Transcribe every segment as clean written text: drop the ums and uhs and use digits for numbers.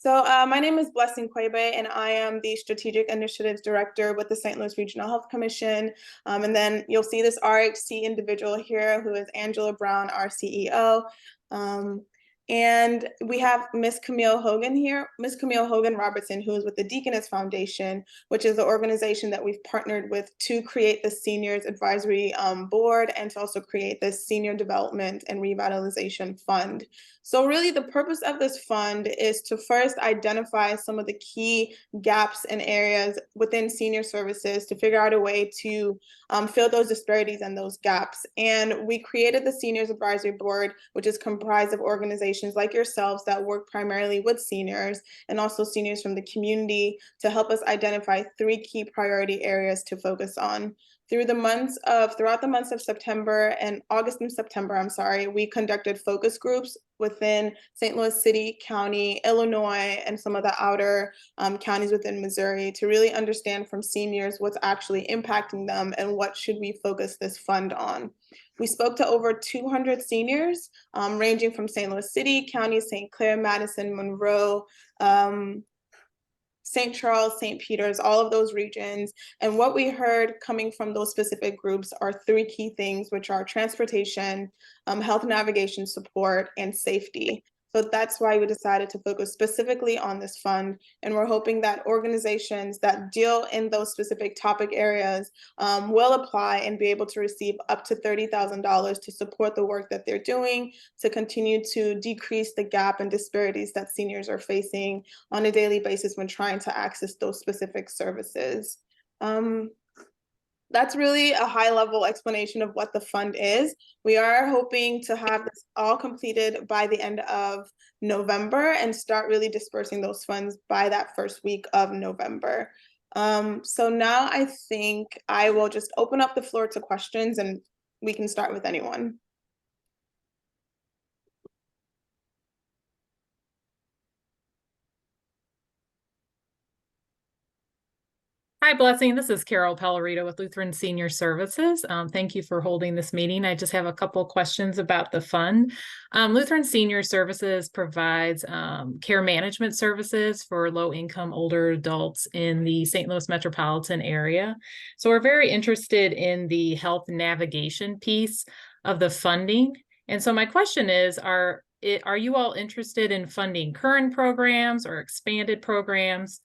My name is Blessing Quebe, and I am the Strategic Initiatives Director with the St. Louis Regional Health Commission. And then you'll see this RHC individual here, who is Angela Brown, our CEO. And we have Miss Camille Hogan here, Miss Camille Hogan Robertson, who is with the Deaconess Foundation, which is the organization that we've partnered with to create the Seniors Advisory Board and to also create the Senior Development and Revitalization Fund. So really the purpose of this fund is to first identify some of the key gaps and areas within senior services to figure out a way to fill those disparities and those gaps. And we created the Seniors Advisory Board, which is comprised of organizations like yourselves that work primarily with seniors and also seniors from the community to help us identify 3 key priority areas to focus on. Throughout the months of September and August and September, we conducted focus groups within St. Louis City, County, Illinois, and some of the outer counties within Missouri to really understand from seniors what's actually impacting them and what should we focus this fund on. We spoke to over 200 seniors, ranging from St. Louis City, County, St. Clair, Madison, Monroe, St. Charles, St. Peter's, all of those regions. And what we heard coming from those specific groups are 3 key things, which are transportation, health navigation support, and safety. So that's why we decided to focus specifically on this fund. And we're hoping that organizations that deal in those specific topic areas will apply and be able to receive up to $30,000 to support the work that they're doing to continue to decrease the gap and disparities that seniors are facing on a daily basis when trying to access those specific services. That's really a high-level explanation of what the fund is. We are hoping to have this all completed by the end of November and start really dispersing those funds by that first week of November. So now I think I will just open up the floor to questions and we can start with anyone. Hi, Blessing. This is Carol Pellerito with Lutheran Senior Services. Thank you for holding this meeting. I just have a couple questions about the fund. Lutheran Senior Services provides care management services for low-income older adults in the St. Louis metropolitan area. So we're very interested in the health navigation piece of the funding. And so my question is, are you all interested in funding current programs or expanded programs?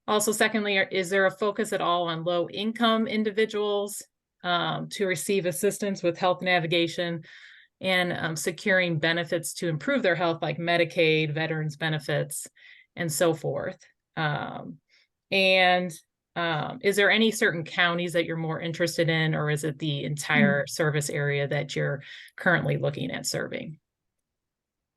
Also, secondly, is there a focus at all on low-income individuals to receive assistance with health navigation and securing benefits to improve their health, like Medicaid, veterans benefits, and so forth? Is there any certain counties that you're more interested in, or is it the entire service area that you're currently looking at serving?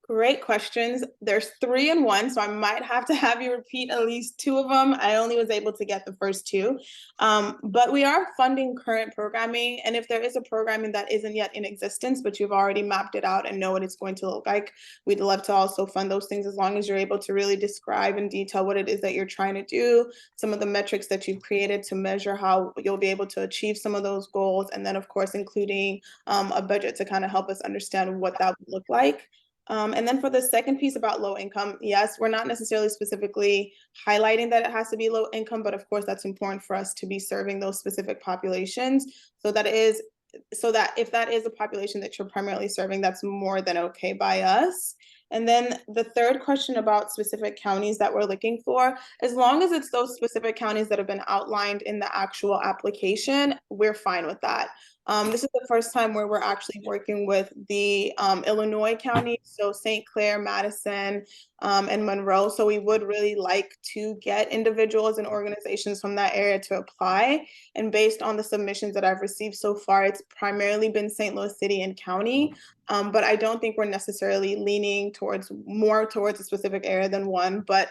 Great questions. There's 3 in 1, so I might have to have you repeat at least 2 of them. I only was able to get the first 2. But we are funding current programming. And if there is a programming that isn't yet in existence, but you've already mapped it out and know what it's going to look like, we'd love to also fund those things as long as you're able to really describe in detail what it is that you're trying to do, some of the metrics that you've created to measure how you'll be able to achieve some of those goals. And then, of course, including a budget to kind of help us understand what that would look like. And then for the second piece about low income, yes, we're not necessarily specifically highlighting that it has to be low income, but of course that's important for us to be serving those specific populations. So that if that is a population that you're primarily serving, that's more than okay by us. And then the third question about specific counties that we're looking for, as long as it's those specific counties that have been outlined in the actual application, we're fine with that. This is the first time where we're actually working with the Illinois counties, so St. Clair, Madison, and Monroe. So we would really like to get individuals and organizations from that area to apply. And based on the submissions that I've received so far, it's primarily been St. Louis City and County. But I don't think we're necessarily leaning more towards a specific area than one. But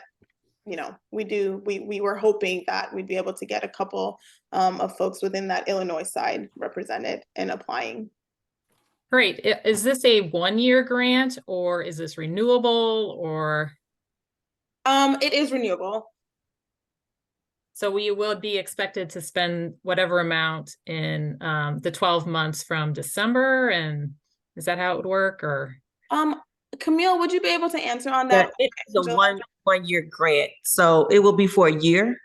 you know, we were hoping that we'd be able to get a couple of folks within that Illinois side represented and applying. Great. Is this a 1-year grant, or is this renewable, or? It is renewable. So we will be expected to spend whatever amount in the 12 months from December, and is that how it would work, or? Camille, would you be able to answer on Yeah, that? it's a Angela? one-year grant, so it will be for a year.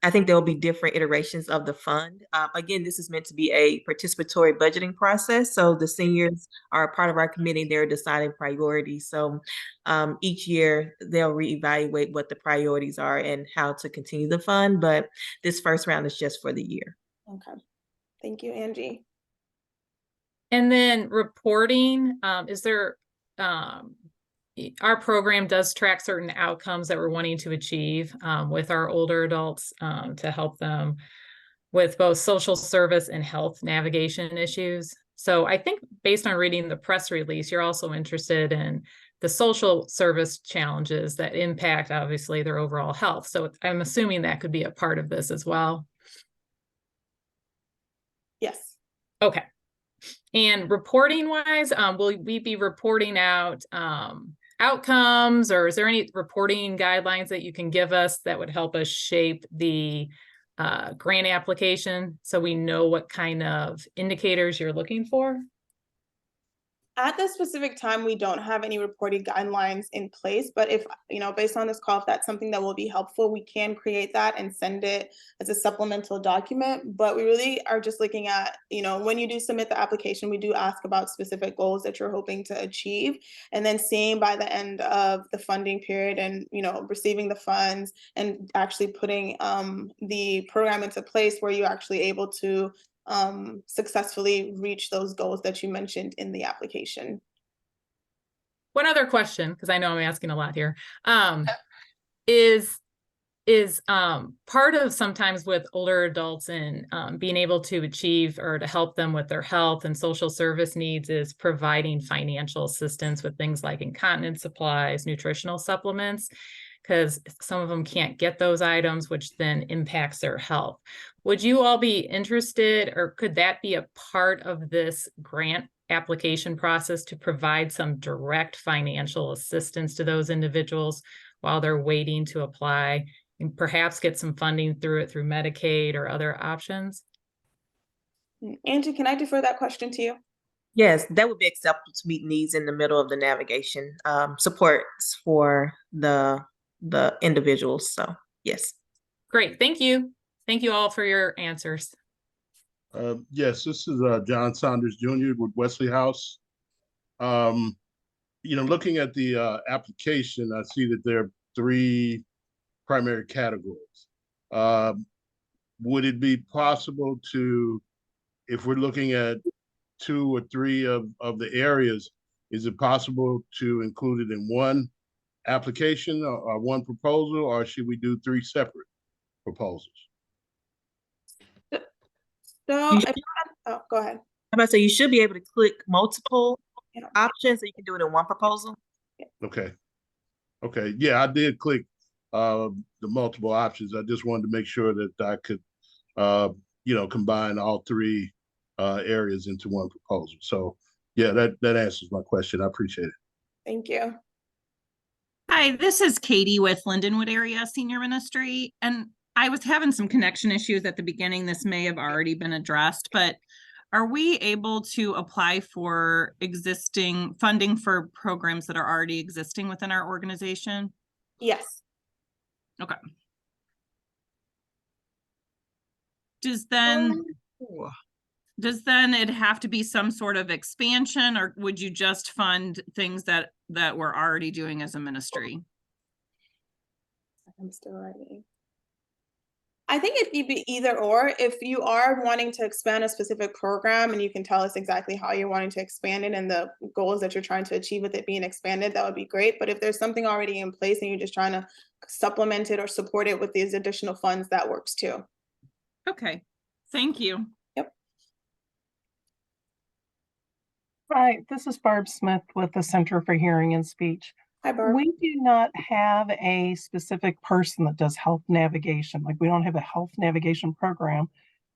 I think there will be different iterations of the fund. Again, this is meant to be a participatory budgeting process. So the seniors are a part of our committee. They're deciding priorities. So each year they'll reevaluate what the priorities are and how to continue the fund. But this first round is just for the year. Okay. Thank you, Angie. And then reporting, is there, our program does track certain outcomes that we're wanting to achieve with our older adults to help them with both social service and health navigation issues. So I think based on reading the press release, you're also interested in the social service challenges that impact obviously their overall health. So I'm assuming that could be a part of this as well. Yes. Okay. And reporting wise, will we be reporting out outcomes, or is there any reporting guidelines that you can give us that would help us shape the grant application so we know what kind of indicators you're looking for? At this specific time, we don't have any reporting guidelines in place, but if, based on this call, if that's something that will be helpful, we can create that and send it as a supplemental document. But we really are just looking at, when you do submit the application, we do ask about specific goals that you're hoping to achieve, and then seeing by the end of the funding period and, receiving the funds and actually putting the program into place where you're actually able to successfully reach those goals that you mentioned in the application. One other question, because I know I'm asking a lot here, is part of sometimes with older adults and being able to achieve or to help them with their health and social service needs is providing financial assistance with things like incontinence supplies, nutritional supplements, because some of them can't get those items, which then impacts their health. Would you all be interested, or could that be a part of this grant application process to provide some direct financial assistance to those individuals while they're waiting to apply, and perhaps get some funding through Medicaid or other options? Angie, can I defer that question to you? Yes, that would be acceptable to meet needs in the middle of the navigation supports for the individuals. So yes. Great, thank you. Thank you all for your answers. Yes, this is John Saunders Jr. with Wesley House. Looking at the application, I see that there are three primary categories. Would it be possible to, if we're looking at two or three of the areas, is it possible to include it in one application or one proposal, or should we do three separate proposals? So, go ahead. I'm about to say you should be able to click multiple Yeah. options so you can do it in one proposal. Okay. Okay. Yeah, I did click the multiple options. I just wanted to make sure that I could, combine all three areas into one proposal. So yeah, that answers my question. I appreciate it. Thank you. Hi, this is Katie with Lindenwood Area Senior Ministry, and I was having some connection issues at the beginning. This may have already been addressed, but are we able to apply for existing funding for programs that are already existing within our organization? Yes. Okay. Does then it have to be some sort of expansion, or would you just fund things that we're already doing as a ministry? I'm still writing. I think it could be either or. If you are wanting to expand a specific program and you can tell us exactly how you're wanting to expand it and the goals that you're trying to achieve with it being expanded, that would be great. But if there's something already in place and you're just trying to supplement it or support it with these additional funds, that works too. Okay, thank you. Yep. Hi, this is Barb Smith with the Center for Hearing and Speech. Hi, Barb. We do not have a specific person that does health navigation. Like, we don't have a health navigation program,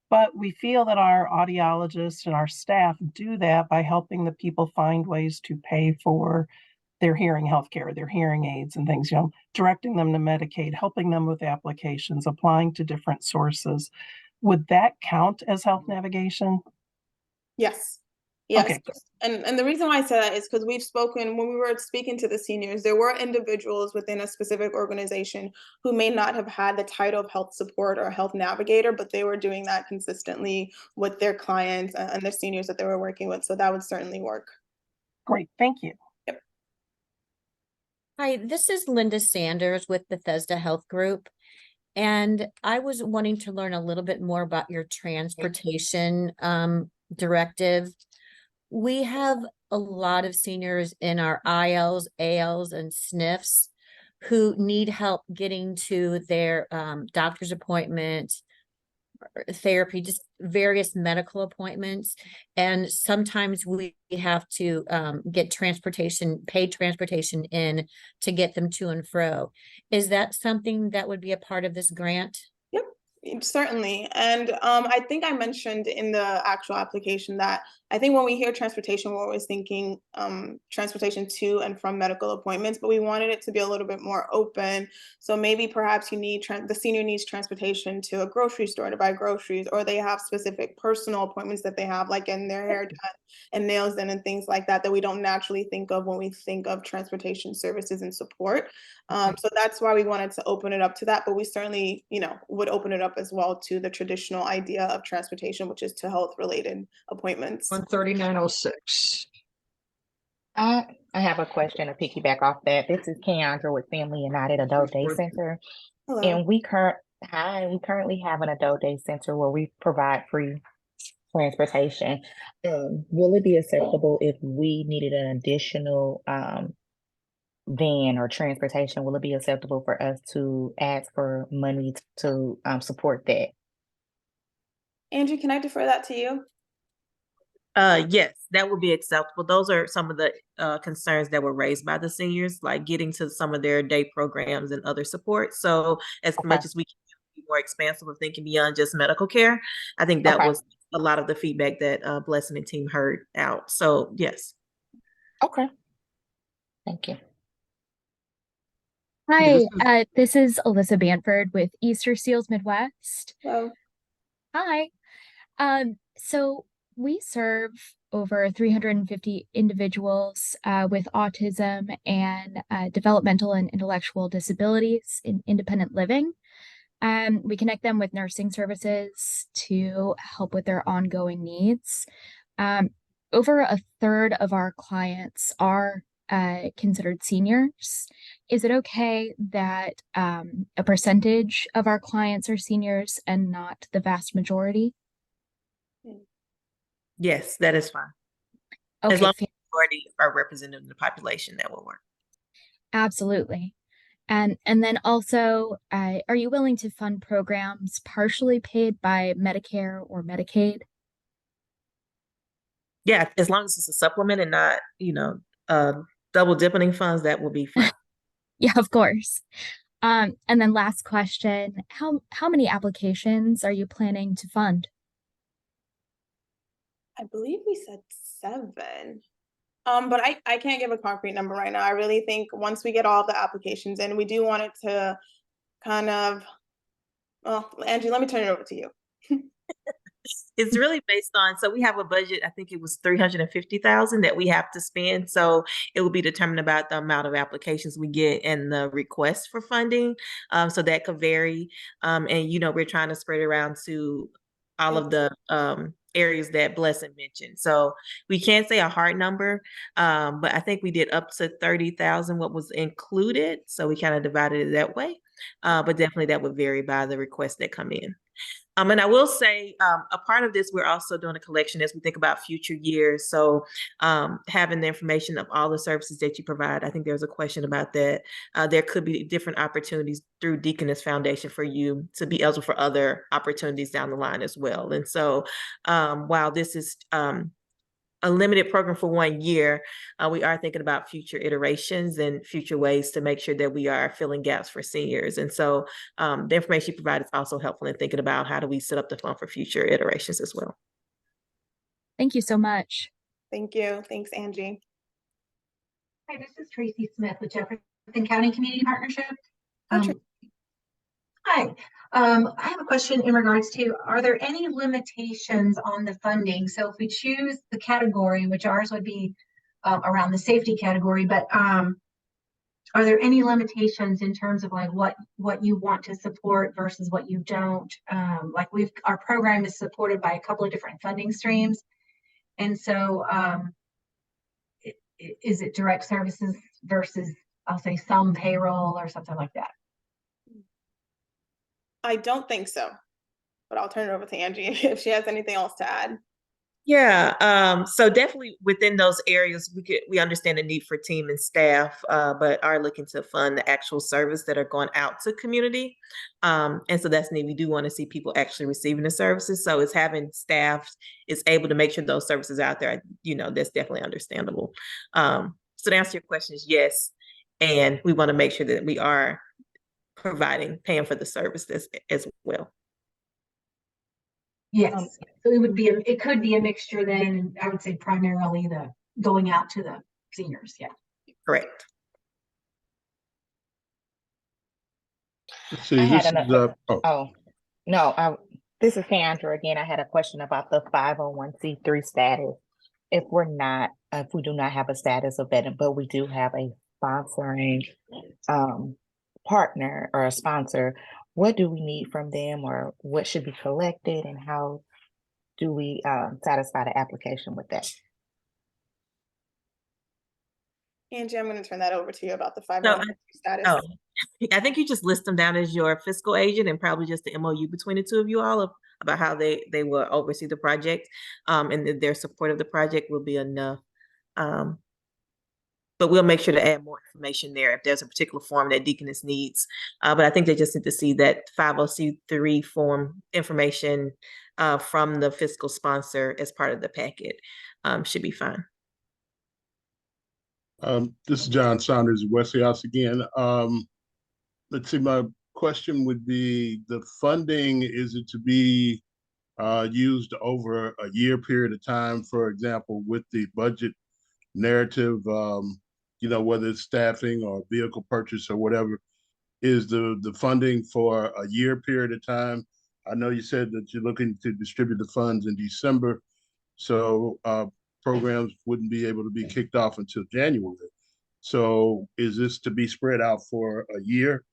but we feel that our audiologists and our staff do that by helping the people find ways to pay for their hearing healthcare, their hearing aids and things, directing them to Medicaid, helping them with applications, applying to different sources. Would that count as health navigation? Yes. Yes. Okay. And the reason why I say that is because we've spoken, when we were speaking to the seniors, there were individuals within a specific organization who may not have had the title of health support or health navigator, but they were doing that consistently with their clients and the seniors that they were working with. So that would certainly work. Great. Thank you. Hi, this is Linda Sanders with Bethesda Health Group. And I was wanting to learn a little bit more about your transportation directive. We have a lot of seniors in our ILs, ALs, and SNFs who need help getting to their doctor's appointment, therapy, just various medical appointments. And sometimes we have to get transportation, paid transportation in to get them to and fro. Is that something that would be a part of this grant? Certainly. And I think I mentioned in the actual application that I think when we hear transportation, we're always thinking transportation to and from medical appointments, but we wanted it to be a little bit more open. So maybe perhaps you need the senior needs transportation to a grocery store to buy groceries, or they have specific personal appointments that they have, like getting their hair done and nails done and things like that, that we don't naturally think of when we think of transportation services and support. So that's why we wanted to open it up to that, but we certainly, would open it up as well to the traditional idea of transportation, which is to health related appointments. 13906. I have a question to piggyback off that. This is Keandra with Family United Adult Day Center. Hello. And we currently have an adult day center where we provide free transportation. Will it be acceptable if we needed an additional van or transportation? Will it be acceptable for us to ask for money to support that? Angie, can I defer that to you? Yes, that would be acceptable. Those are some of the concerns that were raised by the seniors, like getting to some of their day programs and other support. So as much as we can be more expansive of thinking beyond just medical care, I think that was a lot of the feedback that Blessing and team heard out. So yes. Okay. Thank you. Hi, this is Alyssa Banford with Easter Seals Midwest. Hello. Hi. So we serve over 350 individuals with autism and developmental and intellectual disabilities in independent living. We connect them with nursing services to help with their ongoing needs. Over a third of our clients are considered seniors. Is it okay that a percentage of our clients are seniors and not the vast majority? Yes, that is fine. Okay, as long as the majority are represented in the population, that will work. absolutely. And then also, are you willing to fund programs partially paid by Medicare or Medicaid? Yeah, as long as it's a supplement and not, double dipping funds, that will be fine. Yeah, of course. And then last question, how many applications are you planning to fund? I believe we said 7. But I can't give a concrete number right now. I really think once we get all the applications in, we do want it to kind of, Angie, let me turn it over to you. It's really based on, so we have a budget, I think it was 350,000 that we have to spend. So it will be determined about the amount of applications we get and the request for funding. So that could vary. And, we're trying to spread it around to all of the areas that Blessing mentioned. So we can't say a hard number, but I think we did up to 30,000 what was included. So we kind of divided it that way. But definitely that would vary by the requests that come in. And I will say a part of this, we're also doing a collection as we think about future years. So having the information of all the services that you provide, I think there's a question about that. There could be different opportunities through Deaconess Foundation for you to be eligible for other opportunities down the line as well. And so while this is a limited program for 1 year, we are thinking about future iterations and future ways to make sure that we are filling gaps for seniors. And so the information you provide is also helpful in thinking about how do we set up the fund for future iterations as well. Thank you so much. Thank you. Thanks, Angie. Hi, this is Tracy Smith with Jefferson County Community Partnership. Hi, Hi. I have a question in regards to, are there any limitations on the funding? So if we choose the category, which ours would be around the safety category, but are there any limitations in terms of like what you want to support versus what you don't? Like our program is supported by a couple of different funding streams. And so is it direct services versus, I'll say, some payroll or something like that? I don't think so, but I'll turn it over to Angie if she has anything else to add. Yeah, so definitely within those areas, we understand the need for team and staff, but are looking to fund the actual service that are going out to community. And so that's neat. We do want to see people actually receiving the services. So it's having staff is able to make sure those services out there, that's definitely understandable. So to answer your question is yes. And we want to make sure that we are paying for the services as well. Yes, so it could be a mixture then, I would say primarily the going out to the seniors, yeah. Correct. Let's see, I this had is, this is Sandra again. I had a question about the 501c3 status. If we do not have a status of that, but we do have a sponsoring partner or a sponsor, what do we need from them, or what should be collected, and how do we satisfy the application with that? Angie, I'm going to turn that over to you about the 501 status. Oh, I think you just list them down as your fiscal agent, and probably just the MOU between the two of you all about how they will oversee the project, and their support of the project will be enough. But we'll make sure to add more information there if there's a particular form that Deaconess needs. But I think they just need to see that 50C3 form information from the fiscal sponsor as part of the packet. Should be fine. This is John Saunders, Wesley House again. Let's see, my question would be, the funding, is it to be used over a year period of time? For example, with the budget narrative, whether it's staffing or vehicle purchase or whatever, is the funding for a year period of time? I know you said that you're looking to distribute the funds in December, so programs wouldn't be able to be kicked off until January. So is this to be spread out for a year,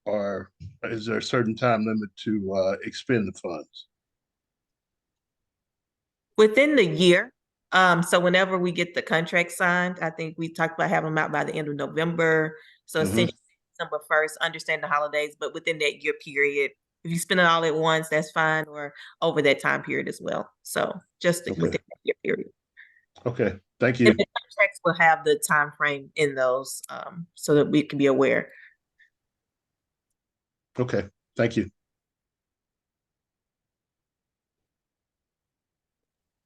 or is there a certain time limit to expend the funds? Within the year. So whenever we get the contract signed, I think we talked about having them out by the end of November. So essentially December 1st, understand the holidays, but within that year period, if you spend it all at once, that's fine, or over that time period as well. So just within that year period. Okay, thank you. And the contracts will have the time frame in those, so that we can be aware. Okay, thank you.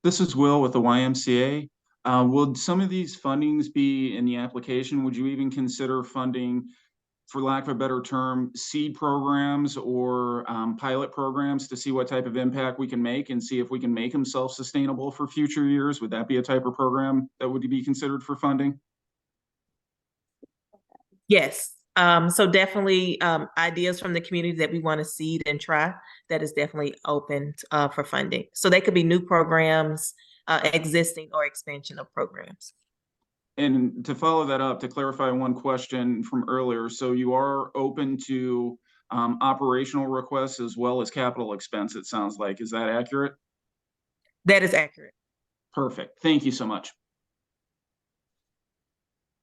This is Will with the YMCA. Would some of these fundings be in the application? Would you even consider funding, for lack of a better term, seed programs or pilot programs to see what type of impact we can make and see if we can make them self-sustainable for future years? Would that be a type of program that would be considered for funding? Yes. So definitely ideas from the community that we want to seed and try, that is definitely open for funding. So they could be new programs, existing, or expansion of programs. And to follow that up, to clarify one question from earlier, so you are open to operational requests as well as capital expense, it sounds like. Is that accurate? That is accurate. Perfect. Thank you so much.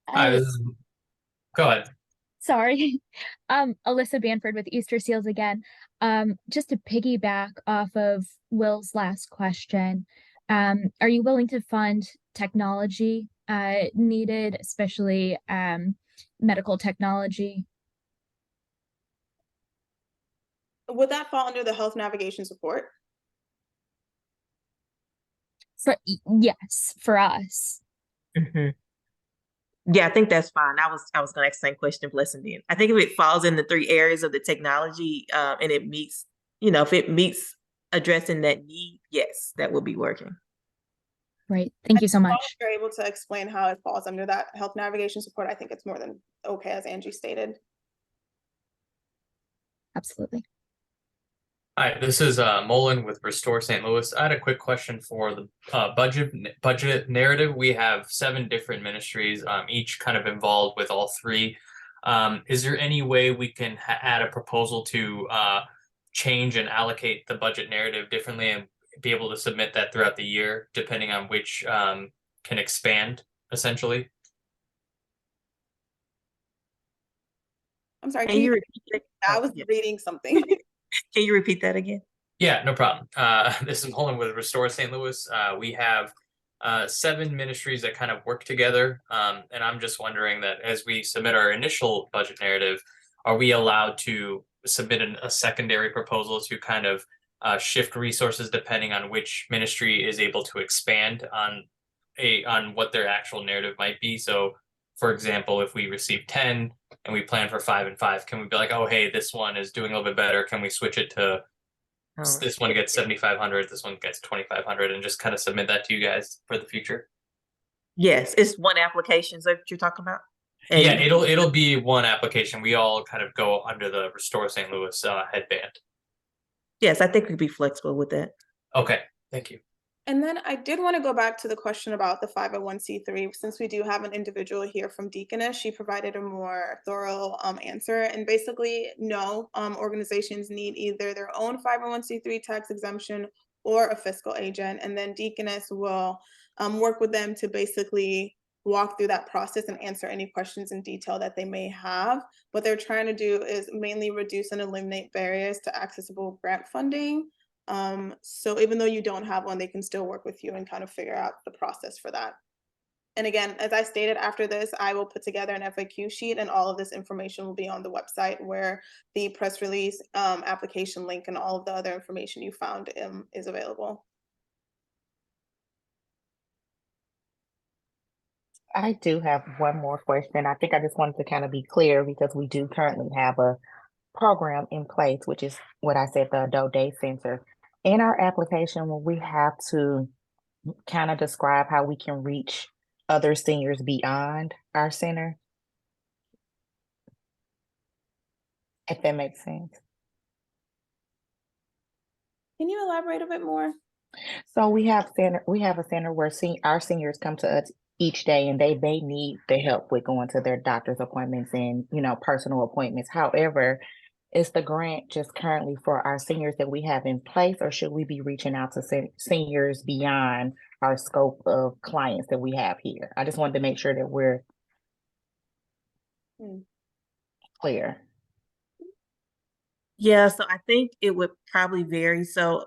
Hi, go ahead. Sorry. Alyssa Banford with Easter Seals again. Just to piggyback off of Will's last question, are you willing to fund technology needed, especially medical technology? Would that fall under the health navigation support? Yes, for us. Yeah, I think that's fine. I was going to ask the same question of Blessing then. I think if it falls in the 3 areas of the technology, and it meets, if it meets addressing that need, yes, that will be working. Right. Thank you so much. If you're able to explain how it falls under that health navigation support, I think it's more than okay, as Angie stated. Absolutely. Hi, this is Mullen with Restore St. Louis. I had a quick question for the budget narrative. We have 7 different ministries, each kind of involved with all 3. Is there any way we can add a proposal to change and allocate the budget narrative differently and be able to submit that throughout the year, depending on which can expand, essentially? I'm sorry, Can you repeat it? I was reading something. Can you repeat that again? Yeah, no problem. This is Mullen with Restore St. Louis. We have 7 ministries that kind of work together. And I'm just wondering that as we submit our initial budget narrative, are we allowed to submit a secondary proposal to kind of shift resources depending on which ministry is able to expand on what their actual narrative might be? So, for example, if we receive 10 and we plan for 5 and 5, can we be like, oh, hey, this one is doing a little bit better. Can we switch it to this one gets 7,500, this one gets 2,500, and just kind of submit that to you guys for the future? Yes, it's one application. Is that what you're talking about? And yeah, it'll be one application. We all kind of go under the Restore St. Louis headband. Yes, I think we'd be flexible with that. Okay, thank you. And then I did want to go back to the question about the 501c3. Since we do have an individual here from Deaconess, she provided a more thorough answer. And basically, no, organizations need either their own 501c3 tax exemption or a fiscal agent. And then Deaconess will work with them to basically walk through that process and answer any questions in detail that they may have. What they're trying to do is mainly reduce and eliminate barriers to accessible grant funding. So even though you don't have one, they can still work with you and kind of figure out the process for that. And again, as I stated, after this, I will put together an FAQ sheet, and all of this information will be on the website where the press release, application link, and all of the other information you found is available. I do have one more question. I think I just wanted to kind of be clear because we do currently have a program in place, which is what I said, the adult day center. In our application, when we have to kind of describe how we can reach other seniors beyond our center, if that makes sense. Can you elaborate a bit more? So we have a center where our seniors come to us each day, and they need the help with going to their doctor's appointments and personal appointments. However, is the grant just currently for our seniors that we have in place, or should we be reaching out to seniors beyond our scope of clients that we have here? I just wanted to make sure that we're clear. Yeah, so I think it would probably vary. So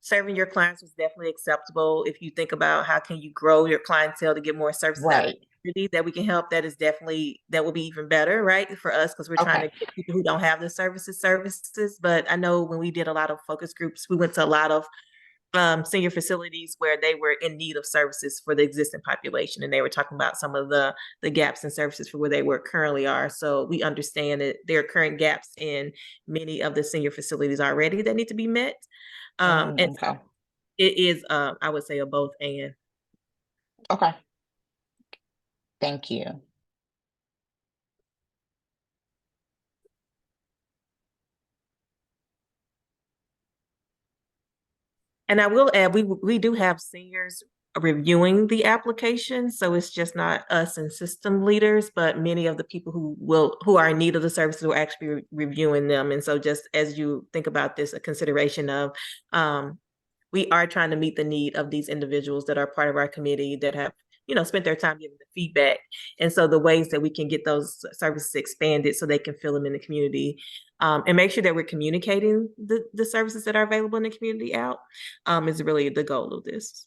serving your clients was definitely acceptable. If you think about how can you grow your clientele to get more services out of the community that we can help, that will be even better, right, for us, because we're trying to get people who don't have the services. But I know when we did a lot of focus groups, we went to a lot of senior facilities where they were in need of services for the existing population, and they were talking about some of the gaps in services for where they currently are. So we understand that there are current gaps in many of the senior facilities already that need to be met. And so it is, I would say, a both and. Okay. Thank you. And I will add, we do have seniors reviewing the application, so it's just not us and system leaders, but many of the people who are in need of the services will actually be reviewing them. And so just as you think about this, a consideration of we are trying to meet the need of these individuals that are part of our committee that have spent their time giving the feedback. And so the ways that we can get those services expanded so they can fill them in the community, and make sure that we're communicating the services that are available in the community out, is really the goal of this.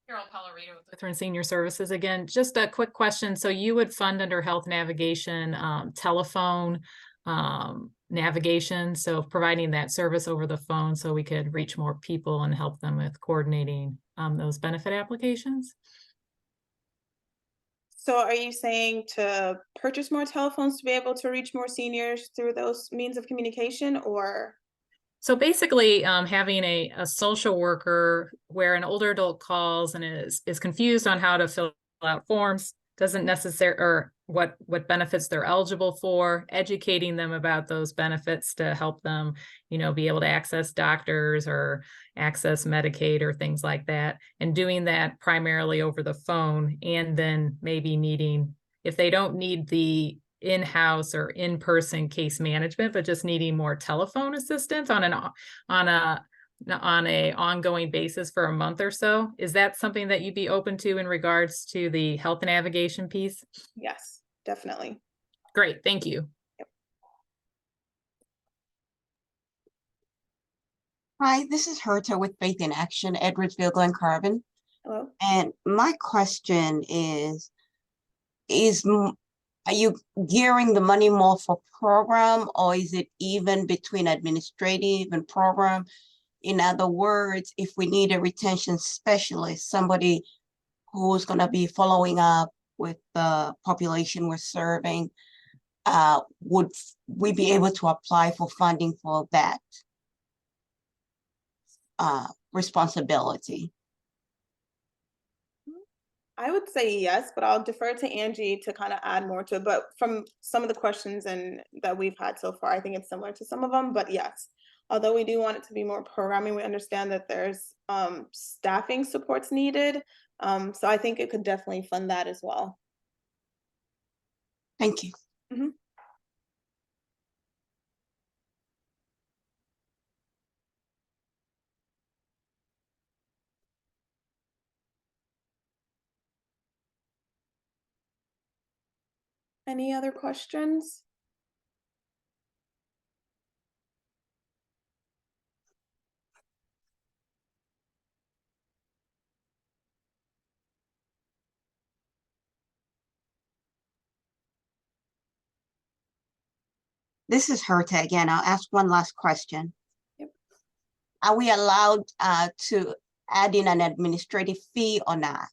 Carol Pellerito with Lutheran Senior Services again. Just a quick question. So you would fund under health navigation, telephone navigation, so providing that service over the phone so we could reach more people and help them with coordinating those benefit applications? So are you saying to purchase more telephones to be able to reach more seniors through those means of communication, or? So basically, having a social worker where an older adult calls and is confused on how to fill out forms doesn't necessarily, or what benefits they're eligible for, educating them about those benefits to help them, be able to access doctors or access Medicaid or things like that, and doing that primarily over the phone, and then maybe needing, if they don't need the in-house or in-person case management, but just needing more telephone assistance on a ongoing basis for a month or so. Is that something that you'd be open to in regards to the health navigation piece? Yes, definitely. Great, thank you. Hi, this is Herta with Faith in Action, Edwardsville, Glen Carbon. Hello. And my question are you gearing the money more for program, or is it even between administrative and program? In other words, if we need a retention specialist, somebody who's going to be following up with the population we're serving, would we be able to apply for funding for that responsibility? I would say yes, but I'll defer to Angie to kind of add more to it. But from some of the questions that we've had so far, I think it's similar to some of them, but yes. Although we do want it to be more programming, we understand that there's staffing supports needed. So I think it could definitely fund that as well. Thank you. Mm-hmm. Any other questions? This is Herta again. I'll ask one last question. Yep. Are we allowed to add in an administrative fee or not?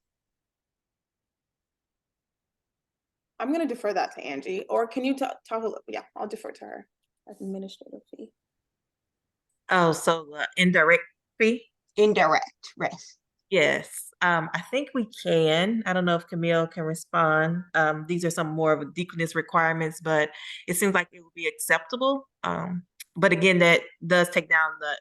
I'm going to defer that to Angie, or can you talk a little? Yeah, I'll defer to her. Administrative fee. Oh, so indirect fee? Indirect, yes. Yes, I think we can. I don't know if Camille can respond. These are some more of a deaconess requirements, but it seems like it would be acceptable. But again, that does take down the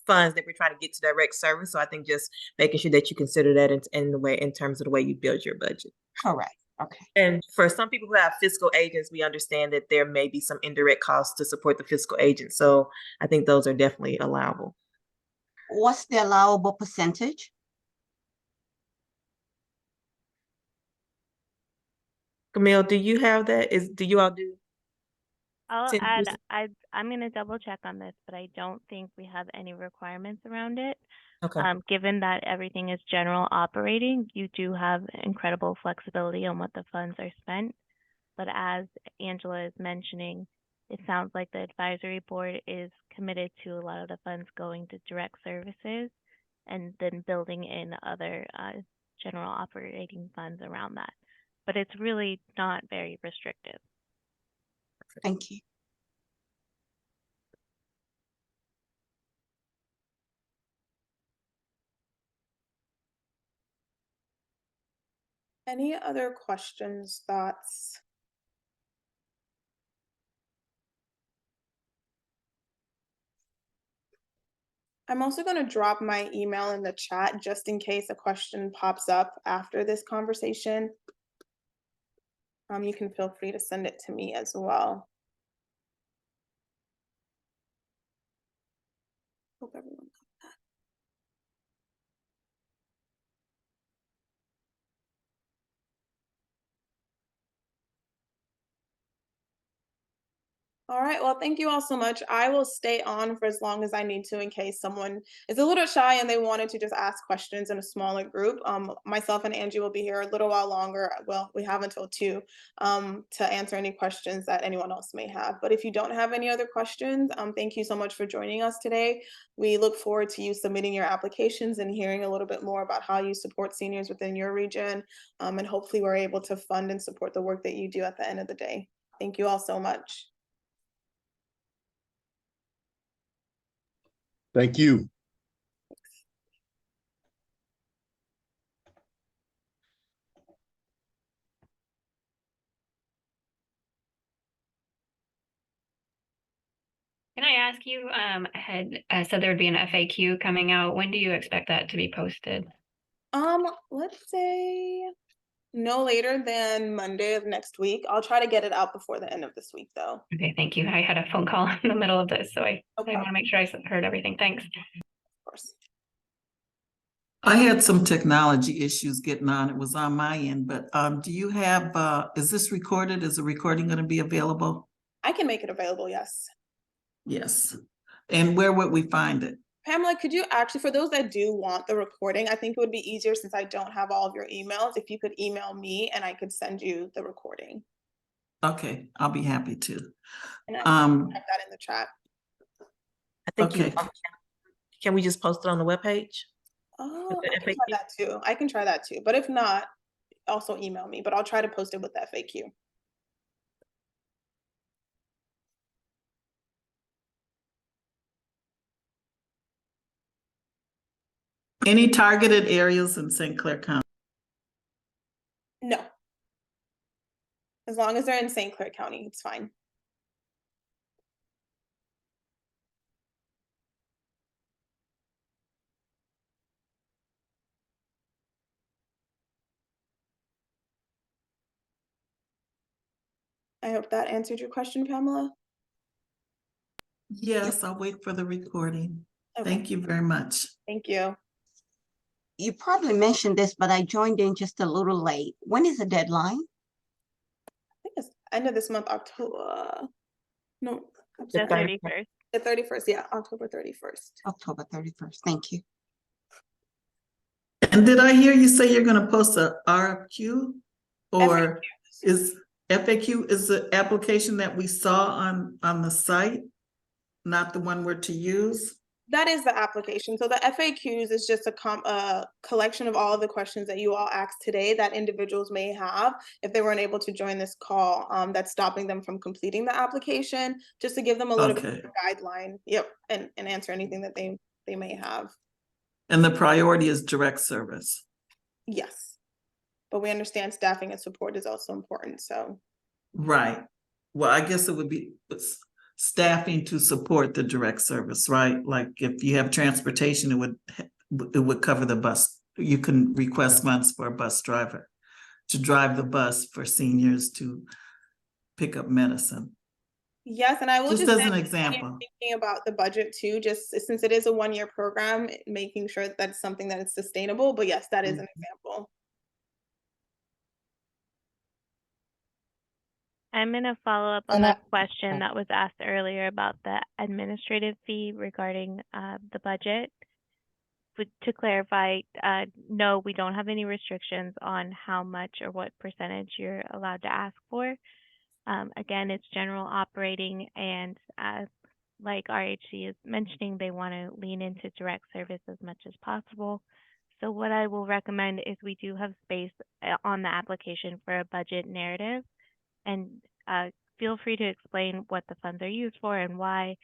funds that we're trying to get to direct service. So I think just making sure that you consider that in terms of the way you build your budget. Correct. Okay. And for some people who have fiscal agents, we understand that there may be some indirect costs to support the fiscal agent. So I think those are definitely allowable. What's the allowable percentage? Camille, do you have that? Do you all do? I'll 10%? add, I'm going to double check on this, but I don't think we have any requirements around it. Okay. Given that everything is general operating, you do have incredible flexibility on what the funds are spent. But as Angela is mentioning, it sounds like the advisory board is committed to a lot of the funds going to direct services and then building in other general operating funds around that. But it's really not very restrictive. Thank you. Any other questions, thoughts? I'm also going to drop my email in the chat just in case a question pops up after this conversation. You can feel free to send it to me as well. Hope everyone got that. All right, well, thank you all so much. I will stay on for as long as I need to in case someone is a little shy and they wanted to just ask questions in a smaller group. Myself and Angie will be here a little while longer. Well, we have until 2 to answer any questions that anyone else may have. But if you don't have any other questions, thank you so much for joining us today. We look forward to you submitting your applications and hearing a little bit more about how you support seniors within your region. And hopefully we're able to fund and support the work that you do at the end of the day. Thank you all so much. Thank you. Can I ask you, had said there would be an FAQ coming out. When do you expect that to be posted? Let's say no later than Monday of next week. I'll try to get it out before the end of this week, though. Okay, thank you. I had a phone call in the middle of this, so I want to make sure I heard everything. Thanks. Of course. I had some technology issues getting on. It was on my end, but do you have, is this recorded? Is the recording going to be available? I can make it available, yes. Yes. And where would we find it? Pamela, could you actually, for those that do want the recording, I think it would be easier since I don't have all of your emails, if you could email me and I could send you the recording. Okay, I'll be happy to. And I can type that in the chat. I think okay. Can we just post it on the webpage? Oh, I can try that too. I can try that too. But if not, also email me, but I'll try to post it with the FAQ. Any targeted areas in St. Clair County? No. As long as they're in St. Clair County, it's fine. I hope that answered your question, Pamela. Yes, I'll wait for the recording. Okay. Thank you very much. Thank you. You probably mentioned this, but I joined in just a little late. When is the deadline? I think it's end of this month, October. No, The 31st. The 31st, yeah, October 31st. October 31st. Thank you. And did I hear you say you're going to post a RFQ? Or is FAQ is the application that we saw on the site, not the one we're to use? That is the application. So the FAQs is just a collection of all of the questions that you all asked today that individuals may have if they weren't able to join this call, that's stopping them from completing the application, just to give them a little bit of a guideline. Yep, and answer anything that they may have. And the priority is direct service. Yes, but we understand staffing and support is also important, so. Right. Well, I guess it would be staffing to support the direct service, right? Like if you have transportation, it would cover the bus. You can request funds for a bus driver to drive the bus for seniors to pick up medicine. Yes, and I will just as an example, thinking about the budget too, just since it is a one-year program, making sure that it's something that is sustainable. But yes, that is an example. I'm going to follow up on the question that was asked earlier about the administrative fee regarding the budget. But to clarify, no, we don't have any restrictions on how much or what percentage you're allowed to ask for. Again, it's general operating, and like RHC is mentioning, they want to lean into direct service as much as possible. So what I will recommend is we do have space on the application for a budget narrative, and feel free to explain what the funds are used for and why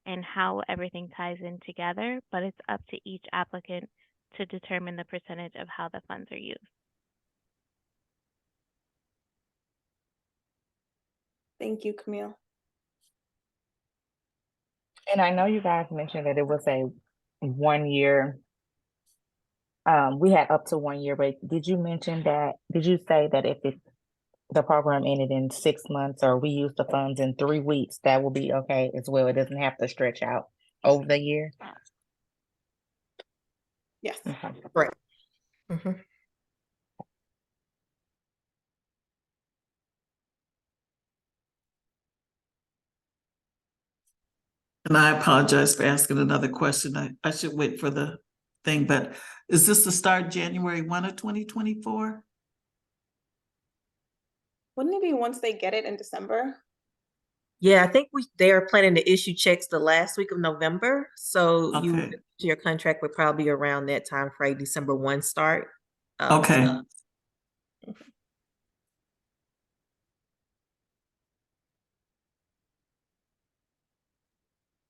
and how everything ties in together, but it's up to each applicant to determine the percentage of how the funds are used. Thank you, Camille. And I know you guys mentioned that it was a 1 year. We had up to 1 year, but did you say that if the program ended in 6 months or we use the funds in 3 weeks, that will be okay as well? It doesn't have to stretch out over the year? Yes. Okay. Right. Mm-hmm. And I apologize for asking another question. I should wait for the thing, but is this to start January 1 of 2024? Wouldn't it be once they get it in December? Yeah, I think they are planning to issue checks the last week of November. So your contract would probably be around that time frame, December 1 start. Okay.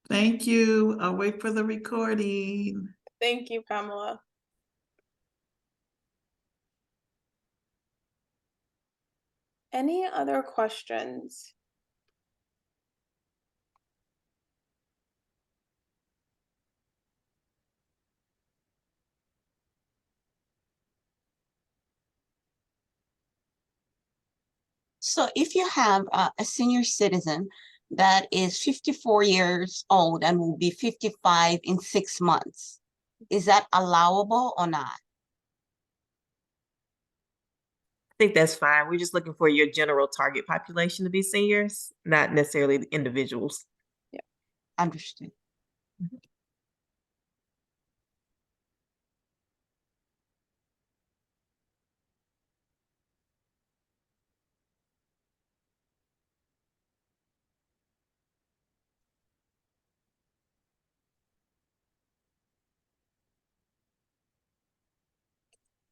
Thank you. I'll wait for the recording. Thank you, Pamela. Any other questions? So if you have a senior citizen that is 54 years old and will be 55 in 6 months, is that allowable or not? I think that's fine. We're just looking for your general target population to be seniors, not necessarily the individuals. Yeah, understood.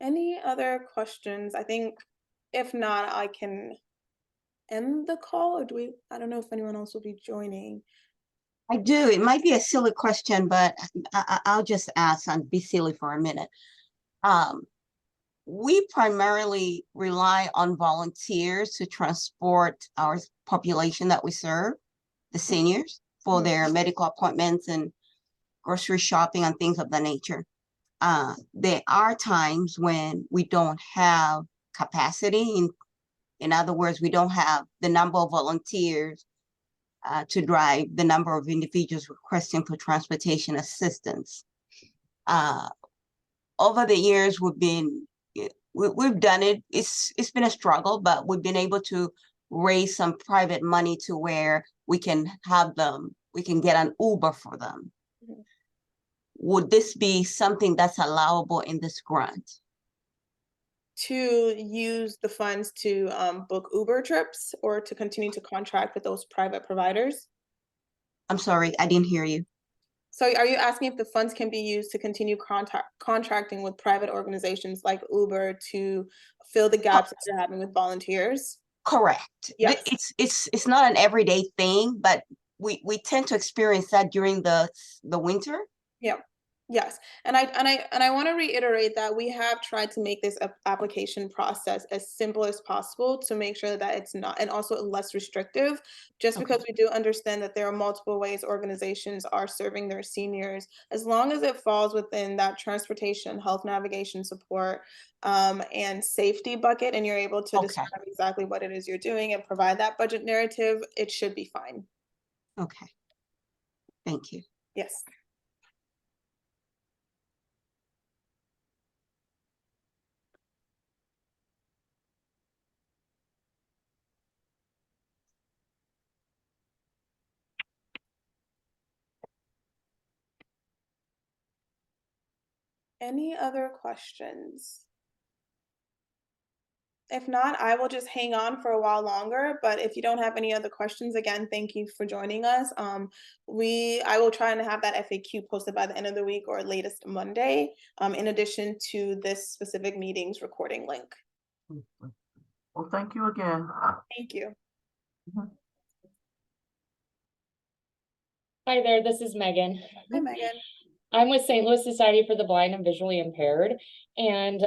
Any other questions? I think if not, I can end the call, or do we, I don't know if anyone else will be joining. I do. It might be a silly question, but I'll just ask and be silly for a minute. We primarily rely on volunteers to transport our population that we serve, the seniors, for their medical appointments and grocery shopping and things of that nature. There are times when we don't have capacity. In other words, we don't have the number of volunteers to drive the number of individuals requesting for transportation assistance. Over the years, we've done it. It's been a struggle, but we've been able to raise some private money to where we can have them, we can get an Uber for them. Mhm. Would this be something that's allowable in this grant? To use the funds to book Uber trips or to continue to contract with those private providers? I'm sorry, I didn't hear you. So are you asking if the funds can be used to continue contracting with private organizations like Uber to fill the gaps that you're having with volunteers? Correct. Yes. It's not an everyday thing, but we tend to experience that during the winter. Yeah. Yes. And I want to reiterate that we have tried to make this application process as simple as possible to make sure that it's not, and also less restrictive, just Okay. because we do understand that there are multiple ways organizations are serving their seniors. As long as it falls within that transportation, health navigation support, and safety bucket, and you're able to Okay. describe exactly what it is you're doing and provide that budget narrative, it should be fine. Okay. Thank you. Yes. Any other questions? If not, I will just hang on for a while longer, but if you don't have any other questions, again, thank you for joining us. I will try and have that FAQ posted by the end of the week or latest Monday, in addition to this specific meeting's recording link. Well, thank you again. Thank you. Hi there, this is Megan. Hi, Megan. I'm with St. Louis Society for the Blind and Visually Impaired, and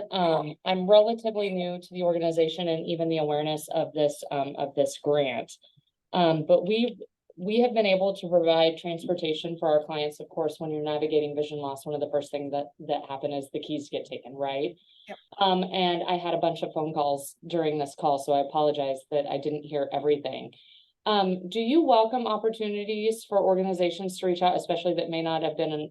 I'm relatively new to the organization and even the awareness of this grant. But we have been able to provide transportation for our clients. Of course, when you're navigating vision loss, one of the first things that happen is the keys get taken, right? Yep. And I had a bunch of phone calls during this call, so I apologize that I didn't hear everything. Do you welcome opportunities for organizations to reach out, especially that may not have been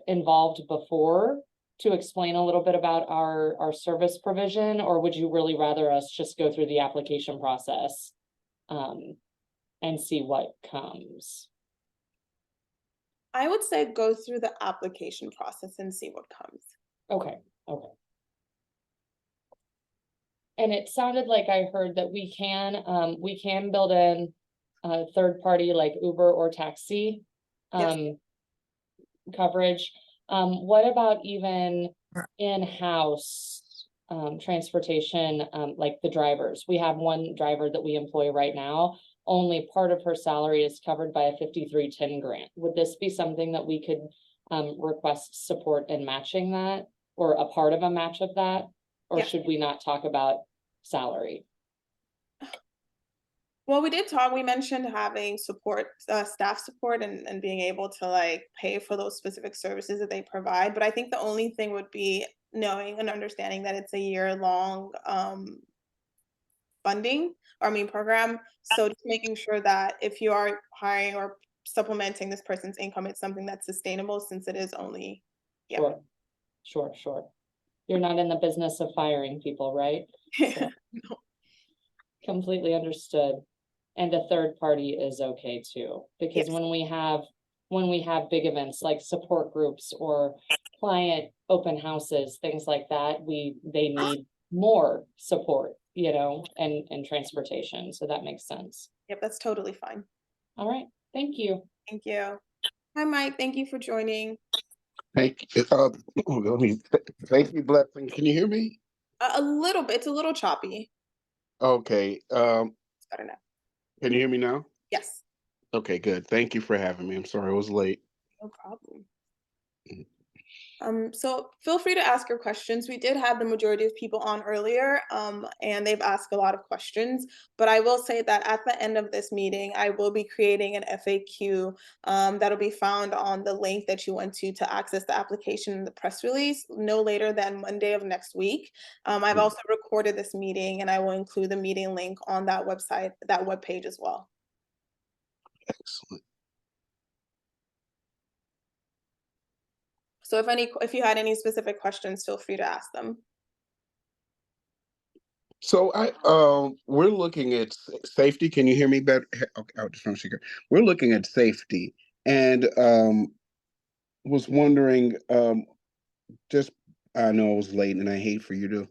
involved before, to explain a little bit about our service provision, or would you really rather us just go through the application process and see what comes? I would say go through the application process and see what comes. Okay. And it sounded like I heard that we can build in a third party like Uber or taxi coverage. What about even in-house transportation, like the drivers? We have one driver that we employ right now. Only part of her salary is covered by a 5310 grant. Would this be something that we could request support in matching that, or a part of a match of that? Or should we not talk about salary? Well, we mentioned having support, staff support, and being able to like pay for those specific services that they provide. But I think the only thing would be knowing and understanding that it's a year-long funding, or I mean program. So just making sure that if you are hiring or supplementing this person's income, it's something that's sustainable since it is only, yeah. Sure, sure, sure. You're not in the business of firing people, right? So, completely understood. And a third party is okay too, because Yes. when we have big events like support groups or client open houses, things like that, they need more support, you know, and transportation. So that makes sense. Yep, that's totally fine. All right, thank you. Thank you. Hi, Mike. Thank you for joining. Thank you. Thank you, Blessing. Can you hear me? A little bit. It's a little choppy. Okay. It's better now. Can you hear me now? Yes. Okay, good. Thank you for having me. I'm sorry I was late. No problem. So feel free to ask your questions. We did have the majority of people on earlier, and they've asked a lot of questions. But I will say that at the end of this meeting, I will be creating an FAQ that'll be found on the link that you went to access the application in the press release no later than Monday of next week. I've also recorded this meeting, and I will include the meeting link on that website, that webpage as well. Excellent. So if you had any specific questions, feel free to ask them. So we're looking at safety. Can you hear me better? Okay, I'll just want to secret. We're looking at safety, and was wondering, just I know I was late, and I hate for you to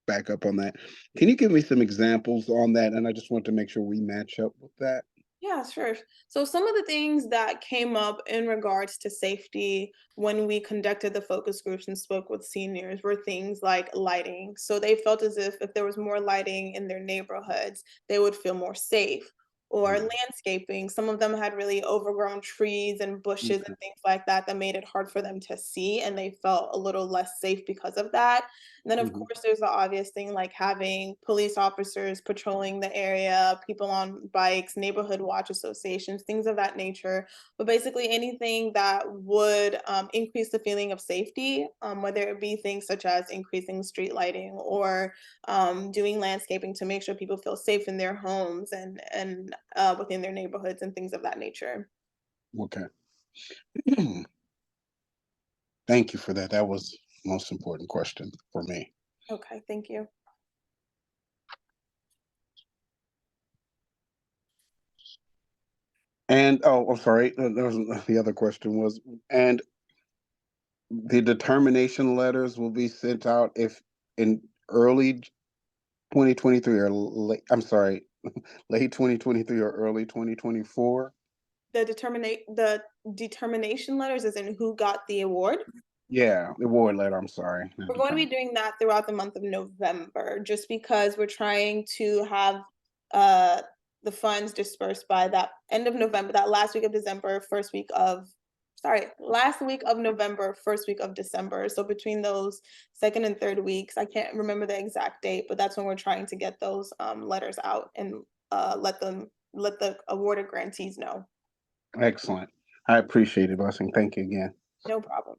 back up on that. Can you give me some examples on that? And I just want to make sure we match up with that. Yeah, sure. So some of the things that came up in regards to safety when we conducted the focus groups and spoke with seniors were things like lighting. So they felt as if there was more lighting in their neighborhoods, they would feel more safe. Or landscaping. Some of them had really overgrown trees and bushes and things like that that made it hard for them to see, and they felt a little less safe because of that. And then, of course, there's the obvious thing like having police officers patrolling the area, people on bikes, neighborhood watch associations, things of that nature. But basically, anything that would increase the feeling of safety, whether it be things such as increasing street lighting or doing landscaping to make sure people feel safe in their homes and within their neighborhoods and things of that nature. Okay. Thank you for that. That was the most important question for me. Okay, thank you. And I'm sorry. The other question was, and the determination letters will be sent out if in early 2023 or late, I'm sorry, late 2023 or early 2024. The determination letters is in who got the award. Yeah, the award letter. I'm sorry. We're going to be doing that throughout the month of November, just because we're trying to have the funds dispersed by that end of November, that last week of December, last week of November, first week of December. So between those second and third weeks, I can't remember the exact date, but that's when we're trying to get those letters out and let the awarded grantees know. Excellent. I appreciate it, Blessing. Thank you again. No problem.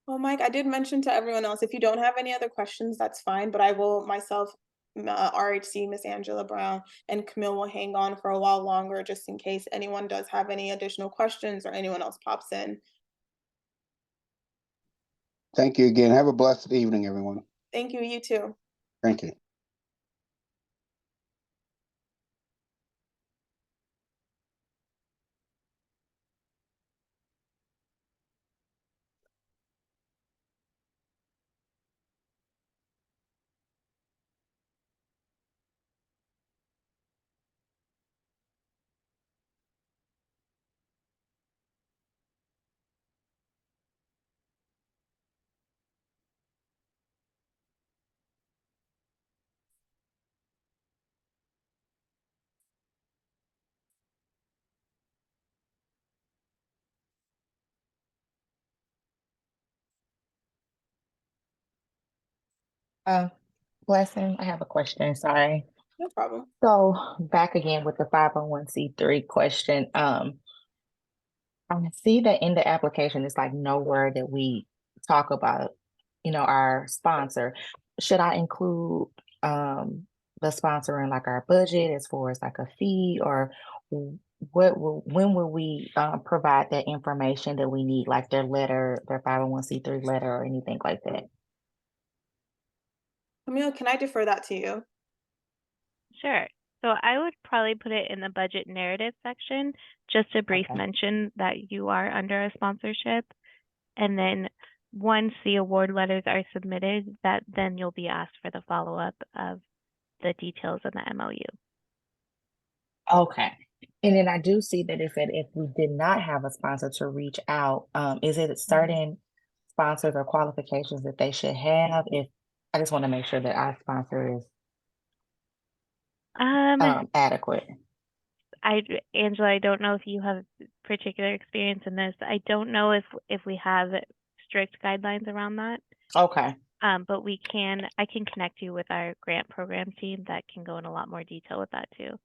Well, Mike, I did mention to everyone else, if you don't have any other questions, that's fine, but I will myself, RHC, Miss Angela Brown, and Camille will hang on for a while longer just in case anyone does have any additional questions or anyone else pops in. Thank you again. Have a blessed evening, everyone. Thank you, you too. Thank you. Blessing, I have a question, sorry. No problem. So back again with the 501c3 question. I see that in the application, it's like nowhere that we talk about, our sponsor. Should I include the sponsor in like our budget as far as like a fee, or when will we provide that information that we need, like their letter, their 501c3 letter, or anything like that? Camille, can I defer that to you? Sure. So I would probably put it in the budget narrative section, just a brief mention that you are under a sponsorship. And then once the award letters are submitted, that then you'll be asked for the follow-up of the details of the MOU. Okay. And then I do see that if we did not have a sponsor to reach out, is it certain sponsors or qualifications that they should have? If I just want to make sure that our sponsor is adequate. Angela, I don't know if you have particular experience in this. I don't know if we have strict guidelines around that. Okay. But I can connect you with our grant program team that can go in a lot more detail with that too.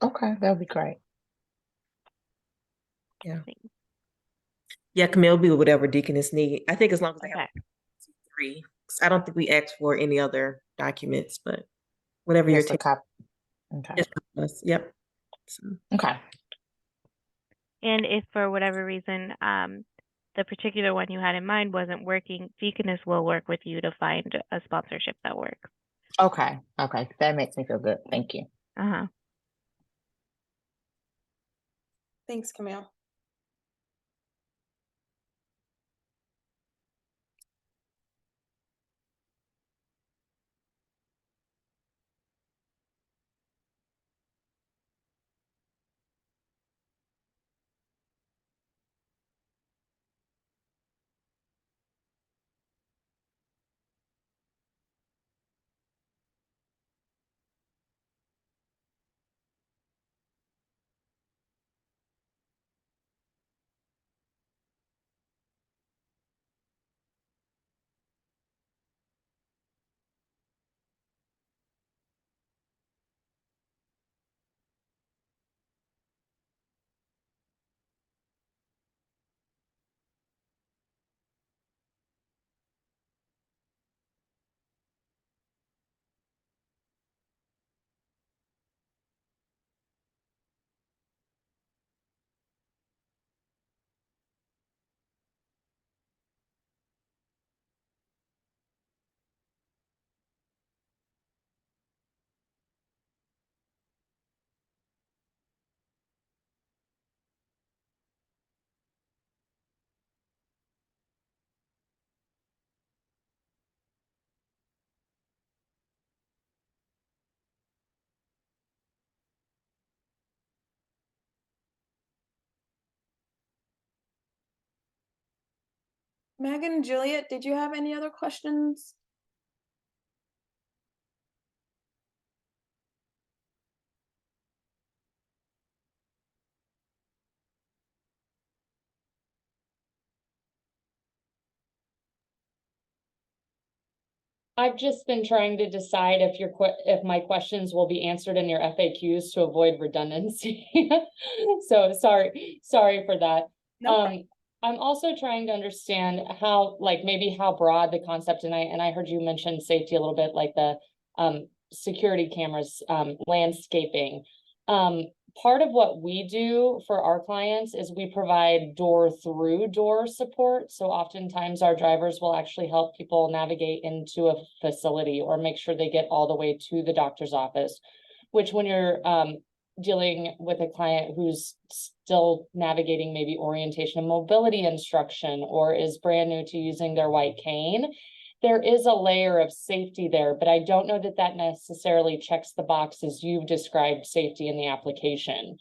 Okay, that would be great. Yeah. Yeah, Camille, be whatever Deaconess need. I think as long as they have 3. I don't think we asked for any other documents, but whatever your team. Okay. Yep. So. Okay. And if for whatever reason the particular one you had in mind wasn't working, Deaconess will work with you to find a sponsorship that works. Okay. Okay. That makes me feel good. Thank you. Thanks, Camille. Megan, Juliet, did you have any other questions? I've just been trying to decide if my questions will be answered in your FAQs to avoid redundancy. So sorry for that. I'm also trying to understand how, maybe how broad the concept, and I heard you mention safety a little bit, like the security cameras, landscaping. Part of what we do for our clients is we provide door-through-door support. So oftentimes our drivers will actually help people navigate into a facility or make sure they get all the way to the doctor's office, which when you're dealing with a client who's still navigating maybe orientation and mobility instruction or is brand new to using their white cane, there is a layer of safety there, but I don't know that that necessarily checks the boxes you've described safety in the application.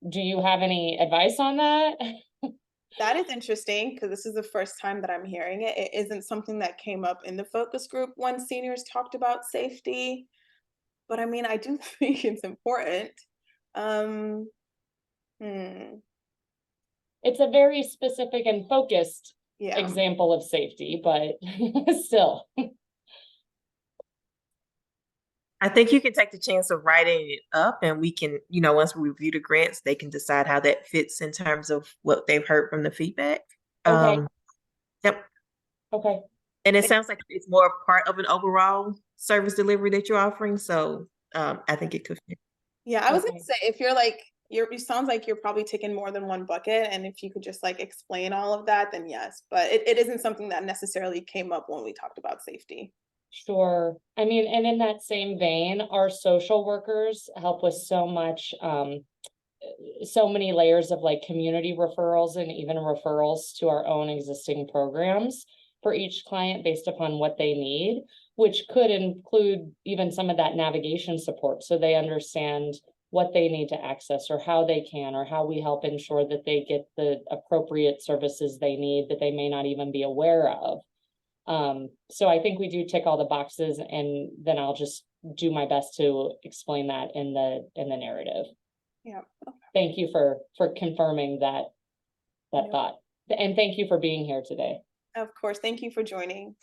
Do you have any advice on that? That is interesting because this is the first time that I'm hearing it. It isn't something that came up in the focus group when seniors talked about safety, but I mean, I do think it's important. It's a very specific and focused example of safety, but still. I think you can take the chance of writing it up, and we can, once we review the grants, they can decide how that fits in terms of what they've heard from the feedback. Okay. Yep. Okay. And it sounds like it's more of part of an overall service delivery that you're offering. So I think it could fit. Yeah, I was gonna Okay. say, if you're like, it sounds like you're probably taking more than one bucket, and if you could just like explain all of that, then yes. But it isn't something that necessarily came up when we talked about safety. Sure. I mean, and in that same vein, our social workers help with so much, so many layers of like community referrals and even referrals to our own existing programs for each client based upon what they need, which could include even some of that navigation support so they understand what they need to access or how they can, or how we help ensure that they get the appropriate services they need that they may not even be aware of. So I think we do tick all the boxes, and then I'll just do my best to explain that in the narrative. Yeah. Thank you for confirming that thought. And thank you for being here today. Of course. Thank you for joining.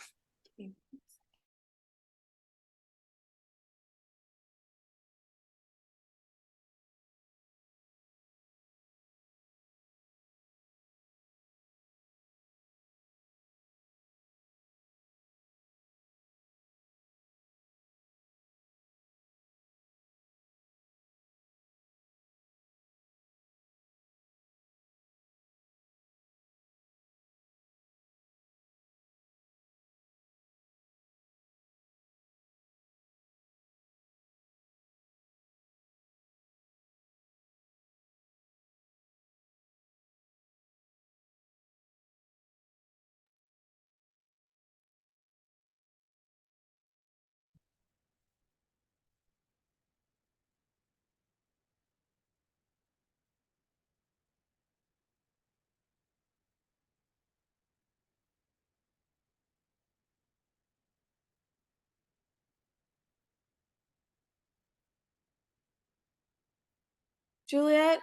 Juliet,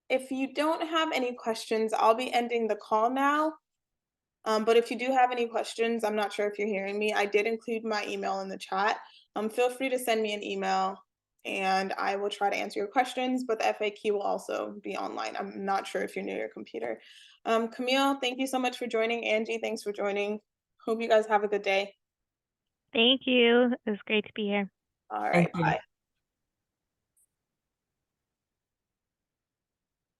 if you don't have any questions, I'll be ending the call now. But if you do have any questions, I'm not sure if you're hearing me. I did include my email in the chat. Feel free to send me an email and I will try to answer your questions, but the FAQ will also be online. I'm not sure if you're near your computer. Camille, thank you so much for joining. Angie, thanks for joining. Hope you guys have a good day. Thank you. It was great to be here. All right, bye.